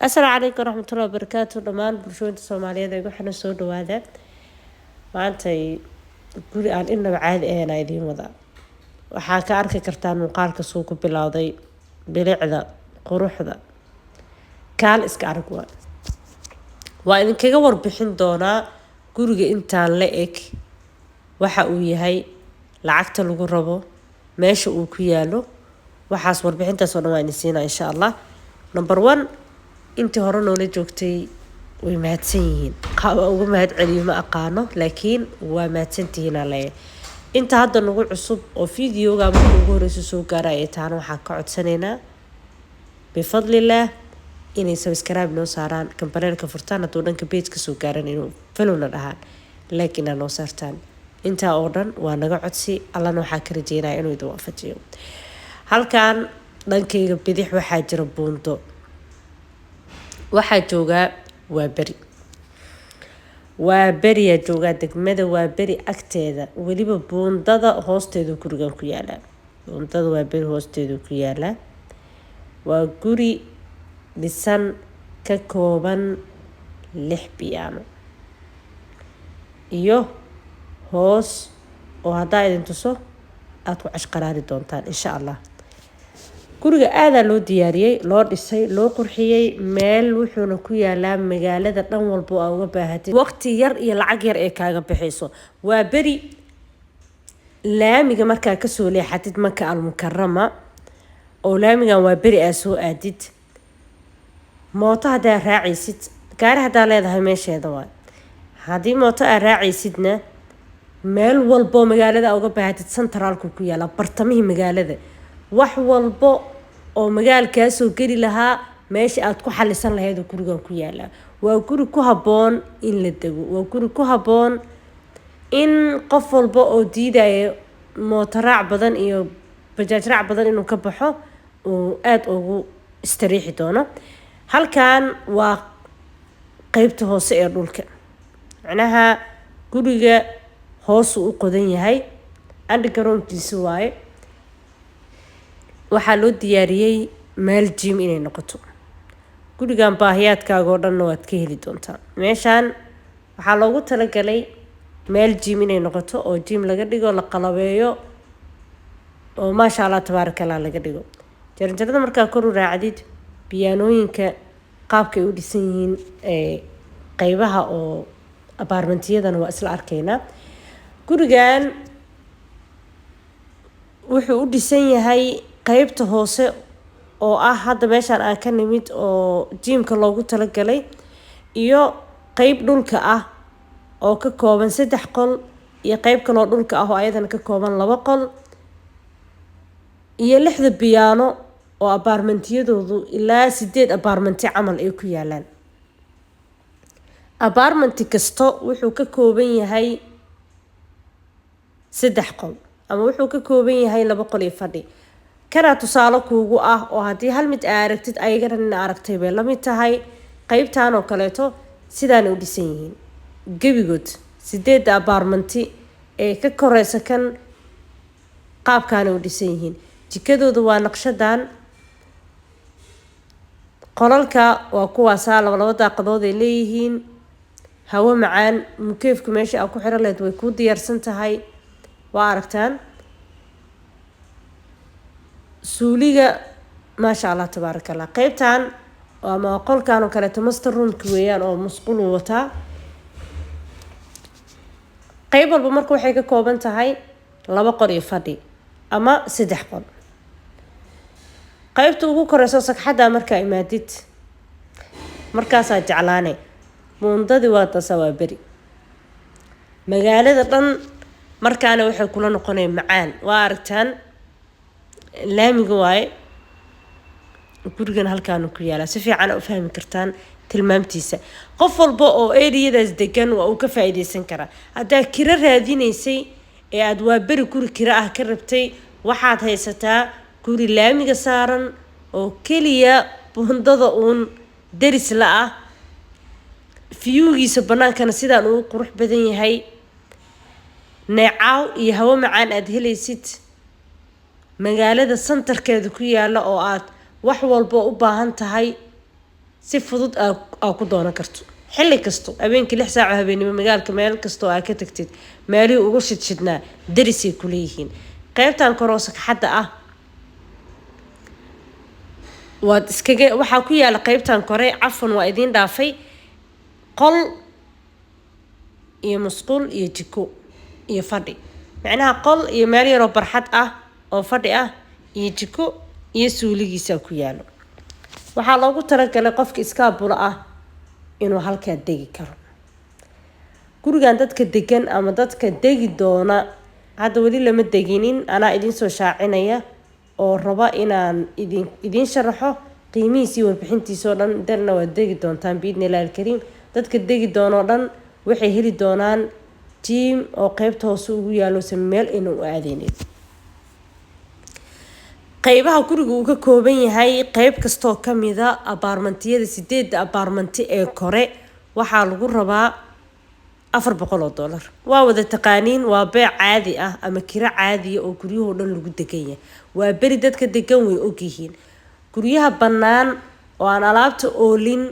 السلام عليكم ورحمة الله وبركاته دمان bulshooyinka Soomaaliyeed ee waxaan soo dhawaada maanta guri aan inaba caadi ahayn ay idin wada waxaa ka arki kartaan muuqaalka soo ku bilowday bilicda quruxda kaal iska arag waa idinkaga warbixin doonaa guriga intaan la eg waxa uu yahay lacagta lagu rabo meesha uu ku yaalo waxaas warbixintaas oo dhan waan siinaa insha Allah number 1 inta hore noola joogtay way mahadsan yihiin qaaba ugu mahad celiyo ma aqaano laakiin waa mahadsantihiin alle inta hadda nagu cusub oo fiidiyowga markii ugu horeysa soo gaaray ee taan waxaan ka codsanaynaa bifadlillah inay subscribe noo saaraan kambareelka furtaan hadduu dhanka page ka soo gaaran inuu follow na dhahaan like ina noo saartaan intaa oo dhan waa naga codsi allana waxaa ka rajeynayaa inuu idin waafajiyo halkan dhankayga bidix waxaa jira buundo waxaa joogaa waa beri joogaa degmada waa beri agteeda waliba buundada hoosteeda gurigan ku yaala buundada waa beri hoosteeda ku yaala waa guri dhisan ka kooban 6 biyaano iyo hoos oo hadaa idin tuso aad ku cashqaraari doontaan insha Allah guriga aad loo diyaariyay loo dhisay loo qurxiyay meel wuxuuna ku yaalaa magaalada dhan walba oo uga baahatay waqti yar iyo lacag yar ee kaaga bixayso waa beri laamiga markaa ka soo leexatid Makka al-Mukarrama oo laamigan waa beri aa soo aadid mooto hadaa raacaysid gaari hadaa leedahay meesheeda waa hadii mooto aa raacaysidna meel walba magaalada uga baahatid centralku ku yaala bartamihii magaalada wax walba oo magaalka soo geli lahaa meesha aad ku xalisan lahayd gurigan ku yaala waa guri ku haboon in la dago waa guri ku haboon in qof walba oo diidayo mootaraac badan iyo bajaaj raac badan inuu ka baxo oo aad ugu istariixi doono halkan waa qaybta hoose ee dhulka macnaha guriga hoos u qodan yahay undergroundkiisa waaye waxaa loo diyaariyay meel gym inay noqoto gurigan baahiyaadkaaga oo dhan waad ka heli doontaa meeshan waxaa loogu talagalay meel gym inay noqoto oo gym laga dhigo la qalabeeyo oo maasha Allah tabarakallah laga dhigo jaranjarada markaa kor u raacdid biyaanooyinka qaabka ay u dhisan yihiin qaybaha oo apartmentiyadana waa isla arkaynaa gurigan wuxuu u dhisan yahay qaybta hoose oo ah hadda meeshan aan ka nimid oo gymka loogu talagalay iyo qayb dhulka ah oo ka kooban 3 qol iyo qayb kale oo dhulka ah oo ayadana ka kooban 2 qol iyo 6 biyaano oo apartmentiyadoodu ilaa 8 apartment camal ay ku yaalaan apartment kasto wuxuu ka kooban yahay 3 qol ama wuxuu ka kooban yahay 2 qol iyo fadhi kana tusaale kuugu ah oo hadii hal mid aragtid ayagana aragtay bay la mid tahay qaybtaan oo kaleeto sidaan u dhisan yihiin gabigood 8 apartment ee ka koreysa kan qaabkaan u dhisan yihiin jikadooda waa naqshadan qolalka waa kuwaas laba daaqadood ay leeyihiin hawo macaan mukeefku meesha ku xiran leed way ku diyaarsan tahay waa aragtaan suuliga maasha Allah tabarakallah qaybtan ama qolkan oo kale master room weeyaan oo musqul wata qayb walba marka waxay ka kooban tahay 2 qol iyo fadhi ama 3 qol qaybta ugu koreyso sagxada marka imaadid markaas aad jeclaanay buundadii waa tasawaa beri magaalada dhan markaana waxay kula noqonay macaan waa aragtaan laamiga waaye gurigan halkaan ku yaala si fiican u fahmi kartaan tilmaamtiisa qof walba oo area-daas degan waa uu ka faa'iideysan karaa hadaa kira raadinaysay ee aad waa beri guri kira ah ka rabtay waxaad haysataa guri laamiga saaran oo kaliya buundada uun deris la ah fiyugiisa banaankana sidaan uu qurux badan yahay neecaw iyo hawo macaan aad helaysid magaalada centerkeeda ku yaala oo aad wax walba u baahan tahay si fudud aa ku doonan karto xilli kasto habeenkii 6 saac habeenimo magaalka meel kasto aa ka tagtid meelihii ugu shidshidnaa darisay ku leeyihiin qaybtan koro sagxadda ah waad iskaga waxaa ku yaala qaybtan kore cafan waa idin dhaafay qol iyo musqul iyo jiko iyo fadhi macnaha qol iyo meel yar oo barxad ah oo fadhi ah iyo jiko iyo suuligiisa ku yaalo waxaa loogu talagalay qofka iskaabula ah inuu halkaa degi karo gurigan dadka degan ama dadka degi doona hadda wali lama deginin anaa idin soo shaacinaya oo raba inaan idin sharaxo qiimihiisa warbixintiisa oo dhan darna waa degi doontaan biidnillaahi alkariim dadka degi doona oo dhan waxay heli doonaan team oo qaybta hoose ugu yaalo meel inuu aadeenin qaybaha guriga uu ka kooban yahay qayb kasto kamida apartmentiyada 8 apartmenti ee kore waxaa lagu rabaa $400 waa wada taqaaniin waa beec caadi ah ama kira caadi oo guriyahoo dhan lagu degan yahay waa bari dadka degan way og yihiin guryaha bannaan oo aan alaabta oolin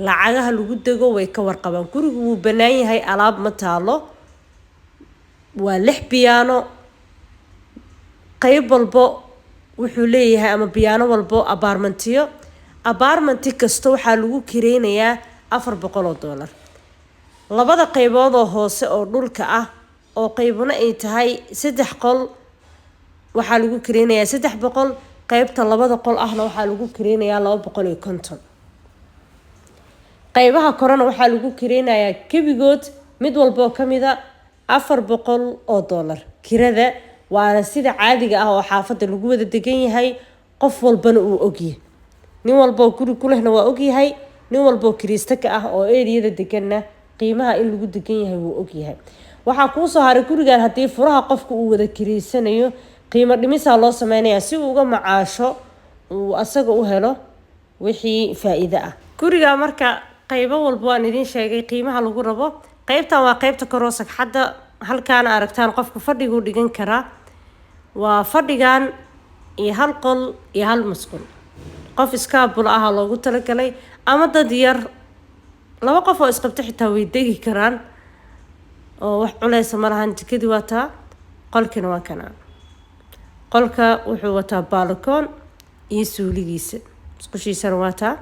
lacagaha lagu dego way ka warqabaan gurigu wuu bannaan yahay alaab ma taalo waa 6 piano qayb walbo wuxuu leeyahay ama piano walbo apartmenti kasto waxaa lagu kireynayaa $400 labada qaybood oo hoose oo dhulka ah oo qaybuna ay tahay 3 qol waxaa lagu kireynayaa 300 qaybta labada qol ahna waxaa lagu kireynayaa 250 qaybaha korona waxaa lagu kireynayaa kabigood mid walba oo kamida $400 kirada waana sida caadiga ah oo xaafada lagu wada degan yahay qof walbana uu ogyahay nin walba guri ku lehna waa ogyahay nin walba kiriista ka ah oo eeriyada deganna qiimaha in lagu degan yahay wuu ogyahay waxaa ku soo haray gurigan hadii furaha qofku uu wada kiriisanayo qiimo dhimisa loo sameeyaa si uu uga macaasho uu asaga u helo wixii faa'iido ah guriga marka qaybo walba waan idin sheegay qiimaha lagu rabo qaybtan waa qaybta koro sagxadda halkaan aragtaan qofku fadhigu dhigan karaa waa fadhigan iyo hal qol iyo hal musqul qof iskaabul ah loogu talagalay ama dad yar laba qof oo isqabta xitaa way degi karaan oo wax culays ma lahan jikadii wataa qolkina waa kana qolka wuxuu wataa balkoon iyo suuligiisa musqushiisana wataa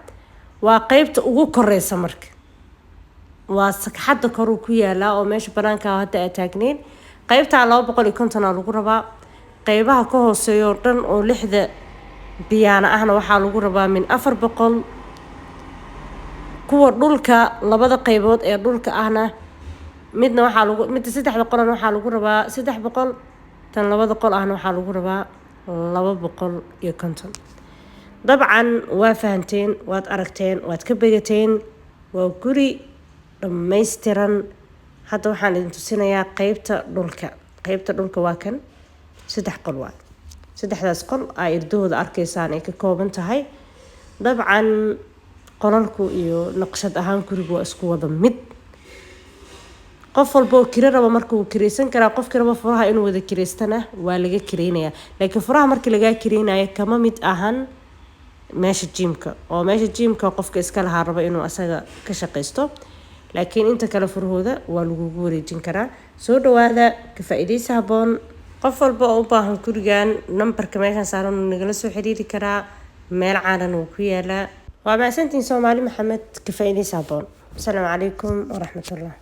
waa qaybta ugu koreysa marka waa sagxadda kor ku yaala oo meesha banaanka hadda ay taagneen qaybta 250 lagu rabaa qaybaha ka hooseeyo dhan oo 6 biyaana ahna waxaa lagu rabaa min 400 kuwa dhulka labada qaybood ee dhulka ahna midna waxaa lagu mid 3 qolna waxaa lagu rabaa 300 tan labada qol ahna waxaa lagu rabaa 250 dabcan waa fahanteen waad aragteen waad ka begateen waa guri dhammaystiran hadda waxaan idin tusinayaa qaybta dhulka waa kan 3 qol waa 3daas qol ay irdooda arkaysaan ay ka kooban tahay dabcan qolalku iyo naqshad ahaan gurigu waa isku wada mid qof walba oo kira raba marka uu kireysan karaa qofkii raba furaha inuu wada kireystana waa laga kireynayaa laakiin furaha markii laga kireynayo kama mid ahan meesha jimka qofka iska lahaa raba inuu asaga ka shaqeysto laakiin inta kale furahooda waa lagu wareejin karaa soo dhawaada ka faa'iideysi haboon qof walba oo u baahan gurigan numberka meeshan saaran nagala soo xiriiri karaa meel caadan uu ku yaalaa waa maasantiin Soomaali Maxamed ka faa'iideysi haboon. Assalaamu calaykum wa rahmatullah.